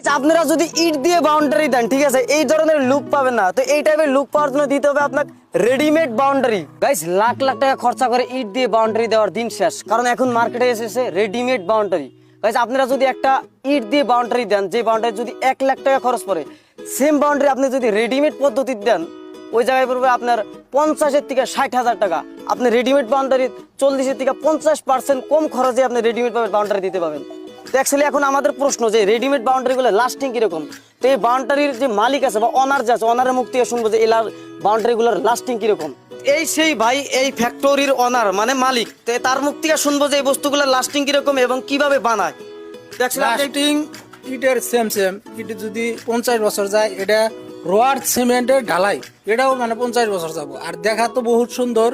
আপনারা যদি ইট দিয়ে বাউন্ডারি দেন, ঠিক আছে, এই ধরনের লুক পাবেন না। তো এই টাইপের লুক পাওয়ার জন্য দিতে হবে আপনাকে readymade boundary. Guys, lakh lakh টাকা খরচা করে ইট দিয়ে বাউন্ডারি দেওয়ার দিন শেষ, কারণ এখন মার্কেটে এসেছে রেডিমেড বাউন্ডারি। গাইস, আপনারা যদি একটা ইট দিয়ে বাউন্ডারি দেন, যে বাউন্ডারি যদি 1 লাখ টাকা খরচ পড়ে, সেম বাউন্ডারি আপনি যদি রেডিমেড পদ্ধতিতে দেন, ওই জায়গায় পড়বে আপনার 50 থেকে 60 হাজার টাকা। আপনি রেডিমেড বাউন্ডারি 40 থেকে 50% কম খরচে আপনি রেডিমেড বাউন্ডারি দিতে পারবেন। তো অ্যাকচুয়ালি এখন আমাদের প্রশ্ন যে রেডিমেড বাউন্ডারিগুলো লাস্টিং কিরকম। তো এই বাউন্ডারির যে মালিক আছে বা অনার যে আছে, অনারের মুখ থেকে শুনবো যে এই বাউন্ডারিগুলোর লাস্টিং কিরকম। এই সেই ভাই, এই ফ্যাক্টরির অনার মানে মালিক, তো তার মুখ থেকে শুনবো যে এই বস্তুগুলোর লাস্টিং কিরকম এবং কিভাবে বানায়। লাস্টিং ইটের সেম ইট যদি 50 বছর যায়, এটা রড সিমেন্টের ঢালাই, এটাও মানে 50 বছর যাব। আর দেখা তো বহুত সুন্দর।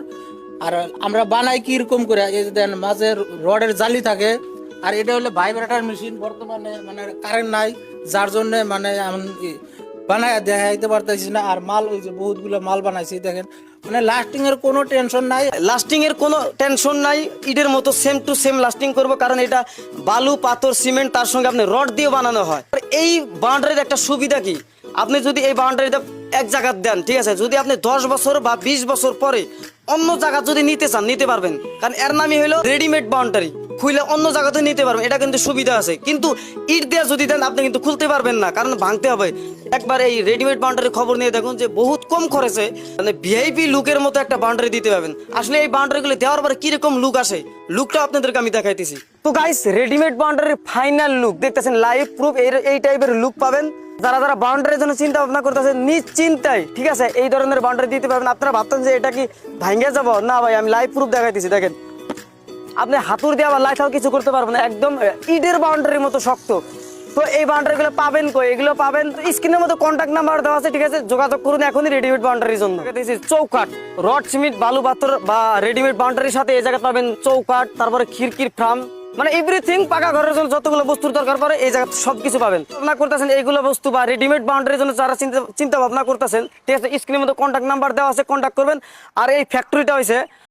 আর আমরা বানাই কি রকম করে, এই যে দেন মাঝে রডের জালি থাকে। আর এটা হলো ভাইব্রেটর মেশিন, বর্তমানে মানে কারেন্ট নাই, যার জন্য মানে বানায় দেখাইতে পারতেছি না। আর মাল ওই যে বহুতগুলো মাল বানাইছি দেখেন, মানে লাস্টিং এর কোনো টেনশন নাই। লাস্টিং এর কোনো টেনশন নাই, ইটের মতো সেম টু সেম লাস্টিং করবো, কারণ এটা বালু, পাথর, সিমেন্ট, তার সঙ্গে আপনি রড দিয়ে বানানো হয়। এই বাউন্ডারির একটা সুবিধা কি, আপনি যদি এই বাউন্ডারিটা এক জায়গা দেন, ঠিক আছে, যদি আপনি 10 বছর বা 20 বছর পরে অন্য জায়গা যদি নিতে চান, নিতে পারবেন, কারণ এর নামই হলো রেডিমেড বাউন্ডারি। খুলে অন্য জায়গাতে নিতে পারবেন, এটা কিন্তু সুবিধা আছে। কিন্তু ইট দিয়ে যদি দেন, আপনি কিন্তু খুলতে পারবেন না, কারণ ভাঙতে হবে। একবার এই রেডিমেড বাউন্ডারির খবর নিয়ে দেখুন যে বহুত কম খরচে মানে ভিআইপি লুকের মতো একটা বাউন্ডারি দিতে পারবেন। আসলে এই বাউন্ডারিগুলো দেওয়ার পরে কিরকম লুক আসে, লুকটা আপনাদেরকে আমি দেখাইতেছি। তো গাইস, রেডিমেড বাউন্ডারির ফাইনাল লুক দেখতেছেন, লাইভ প্রুফ এই টাইপের লুক পাবেন। যারা যারা বাউন্ডারির জন্য চিন্তা ভাবনা করতেছেন, নিশ্চিন্তায়, ঠিক আছে, এই ধরনের বাউন্ডারি দিতে পারবেন। আপনারা ভাবতেন যে এটা কি ভাঙে যাব, না ভাই, আমি লাইভ প্রুফ দেখাইতেছি। দেখেন, আপনি হাতুড় দিয়ে আবার লাইটাও কিছু করতে পারবেন না, একদম ইটের বাউন্ডারির মতো শক্ত। তো এই বাউন্ডারিগুলো পাবেন কই? এগুলো পাবেন স্ক্রিনের মধ্যে কন্ট্যাক্ট নাম্বার দেওয়া আছে, ঠিক আছে, যোগাযোগ করুন এখনই রেডিমেড বাউন্ডারির জন্য। চৌকাঠ, রড, সিমেন্ট, বালু, পাথর বা রেডিমেড বাউন্ডারির সাথে এই জায়গায় পাবেন চৌকাঠ, তারপরে খিড়কির ফ্রাম, মানে এভরিথিং। পাকা ঘরের জন্য যতগুলো বস্তুর দরকার পড়ে এই জায়গায় সবকিছু পাবেন। ভাবনা করতেছেন এইগুলো বস্তু বা রেডিমেড বাউন্ডারির জন্য যারা চিন্তা ভাবনা করতেছেন, ঠিক আছে, স্ক্রিনের মধ্যে কন্ট্যাক্ট নাম্বার দেওয়া আছে, কন্ট্যাক্ট করবেন। আর এই ফ্যাক্টরিটা হয়েছে